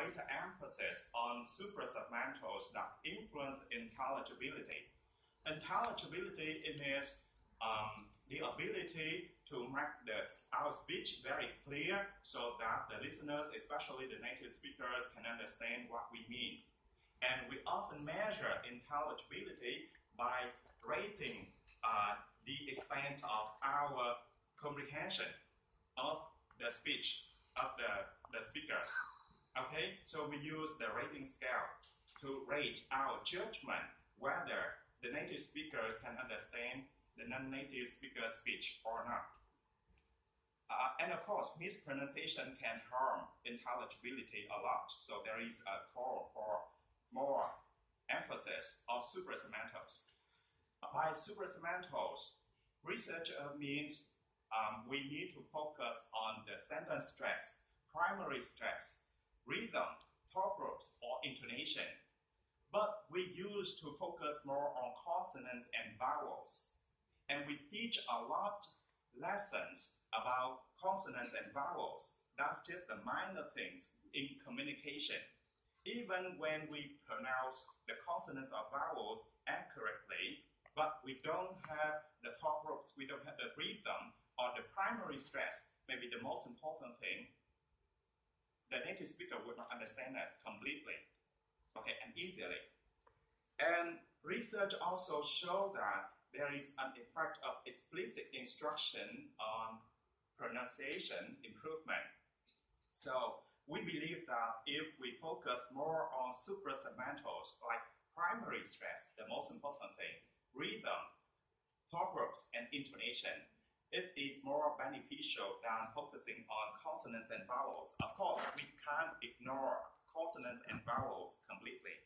greater emphasis on suprasegmentals that influence intelligibility. Intelligibility, it means the ability to make our speech very clear so that the listeners, especially the native speakers, can understand what we mean. And we often measure intelligibility by rating the extent of our comprehension of the speech of the speakers. Okay, so we use the rating scale to rate our judgment whether the native speakers can understand the non-native speaker's speech or not. And of course, mispronunciation can harm intelligibility a lot. So there is a call for more emphasis on suprasegmentals. By suprasegmentals, research means we need to focus on the sentence stress, primary stress, rhythm, thought groups, or intonation. But we used to focus more on consonants and vowels. And we teach a lot lessons about consonants and vowels. That's just the minor things in communication. Even when we pronounce the consonants or vowels accurately, but we don't have the thought groups, we don't have the rhythm or the primary stress, maybe the most important thing, the native speaker would not understand that completely, okay, and easily. And research also shows that there is an effect of explicit instruction on pronunciation improvement. So we believe that if we focus more on suprasegmentals like primary stress, the most important thing, rhythm, thought groups, and intonation, it is more beneficial than focusing on consonants and vowels. Of course, we can't ignore consonants and vowels completely.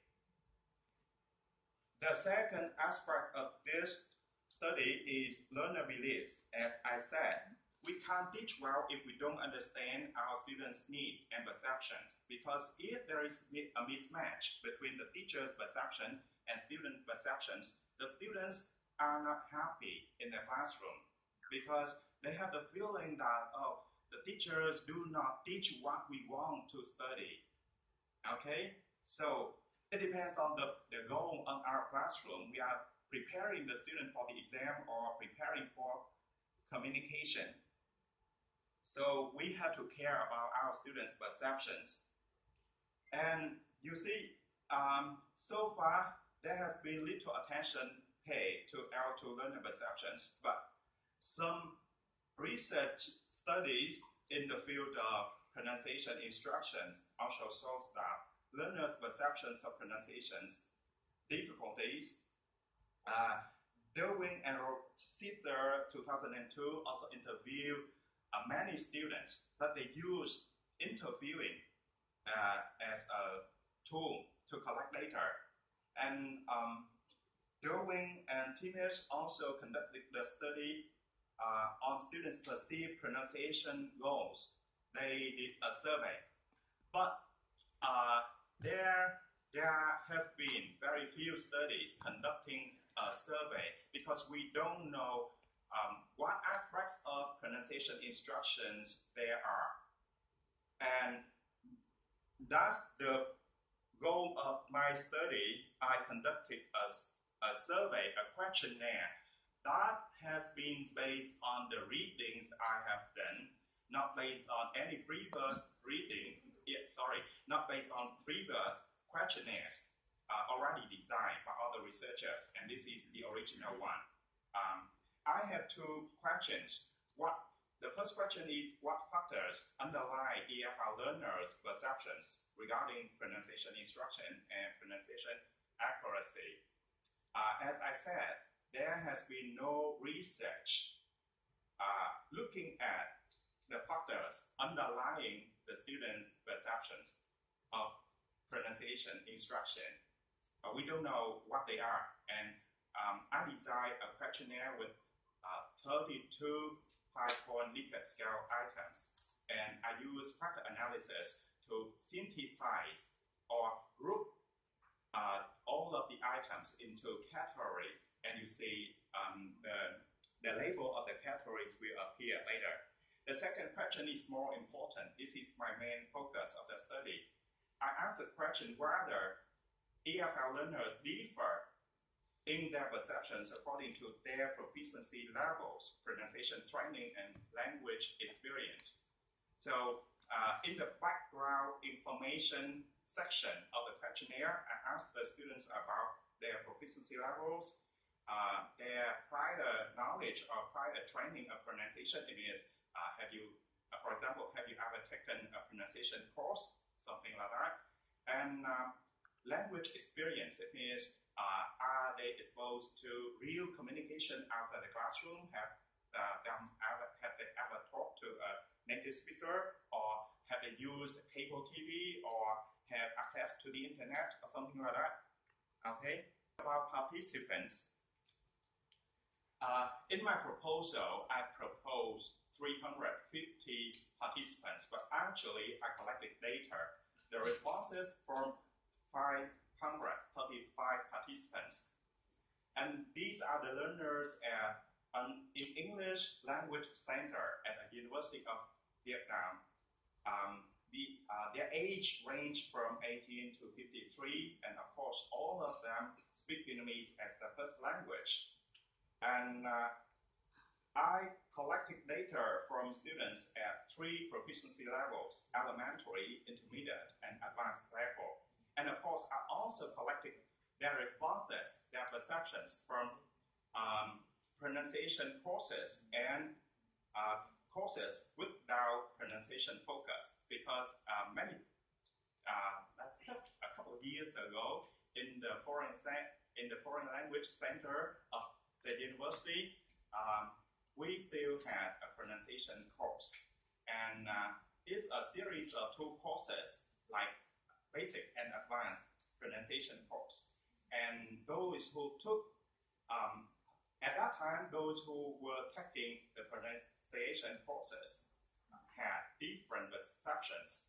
The second aspect of this study is learner beliefs. As I said, we can't teach well if we don't understand our students' needs and perceptions, because if there is a mismatch between the teacher's perception and student perceptions, the students are not happy in the classroom because they have the feeling that, oh, the teachers do not teach what we want to study. Okay? So it depends on the goal of our classroom. We are preparing the student for the exam or preparing for communication. So we have to care about our students' perceptions. And you see, so far, there has been little attention paid to L2 learner perceptions, but some research studies in the field of pronunciation instructions also shows that learners' perceptions of pronunciations difficulties. Darwin and Sitter 2002 also interviewed many students, but they use interviewing as a tool to collect data. And Darwin and Timish also conducted the study on students' perceived pronunciation goals. They did a survey, but there have been very few studies conducting a survey because we don't know what aspects of pronunciation instructions there are. And that's the goal of my study. I conducted a survey, a questionnaire that has been based on the readings I have done, not based on any previous reading, not based on previous questionnaires already designed by other researchers, and this is the original one. I have two questions. The first question is, what factors underlie EFL learners' perceptions regarding pronunciation instruction and pronunciation accuracy? As I said, there has been no research looking at the factors underlying the students' perceptions of pronunciation instruction. We don't know what they are, and I designed a questionnaire with 32 5-point Likert scale items, and I use factor analysis to synthesize or group all of the items into categories, and you see the label of the categories will appear later. The second question is more important. This is my main focus of the study. I asked the question whether EFL learners differ in their perceptions according to their proficiency levels, pronunciation training, and language experience. So in the background information section of the questionnaire, I asked the students about their proficiency levels, their prior knowledge or prior training of pronunciation. It means, for example, have you ever taken a pronunciation course, something like that? And language experience, it means, are they exposed to real communication outside the classroom? Have they ever talked to a native speaker, or have they used cable TV, or have access to the internet, or something like that? Okay. About participants, in my proposal, I proposed 350 participants, but actually I collected data. The responses from 535 participants. And these are the learners in English Language Center at the University of Vietnam. Their age range from 18 to 53, and of course all of them speak Vietnamese as their first language. And I collected data from students at 3 proficiency levels: elementary, intermediate, and advanced level. And of course, I also collected their responses, their perceptions from pronunciation courses and courses without pronunciation focus. Because a couple of years ago, in the foreign language center of the university, we still had a pronunciation course, and it's a series of 2 courses, like basic and advanced pronunciation course. And those who took, at that time, those who were taking the pronunciation courses had different perceptions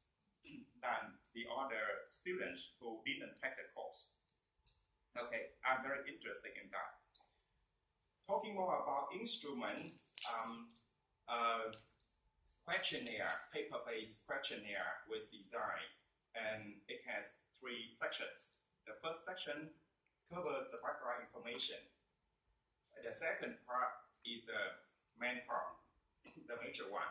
than the other students who didn't take the course. Okay, I'm very interested in that. Talking more about instrument, questionnaire, paper-based questionnaire was designed, and it has 3 sections. The first section covers the background information. The second part is the main part, the major one.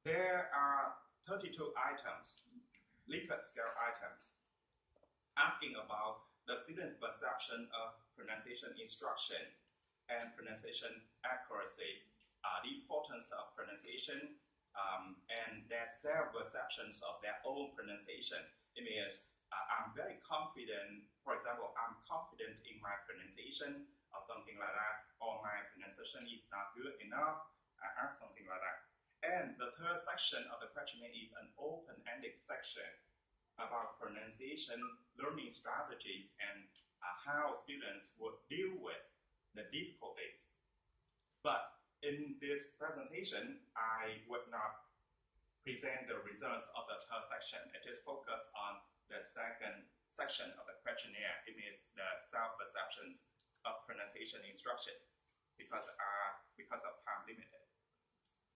There are 32 items, Likert scale items, asking about the student's perception of pronunciation instruction and pronunciation accuracy, the importance of pronunciation, and their self-perceptions of their own pronunciation. It means I'm very confident, for example, I'm confident in my pronunciation or something like that, or my pronunciation is not good enough, something like that. And the third section of the questionnaire is an open-ended section about pronunciation learning strategies and how students would deal with the difficulties. But in this presentation, I would not present the results of the third section. It is focused on the second section of the questionnaire. It means the self-perceptions of pronunciation instruction, because of time limited.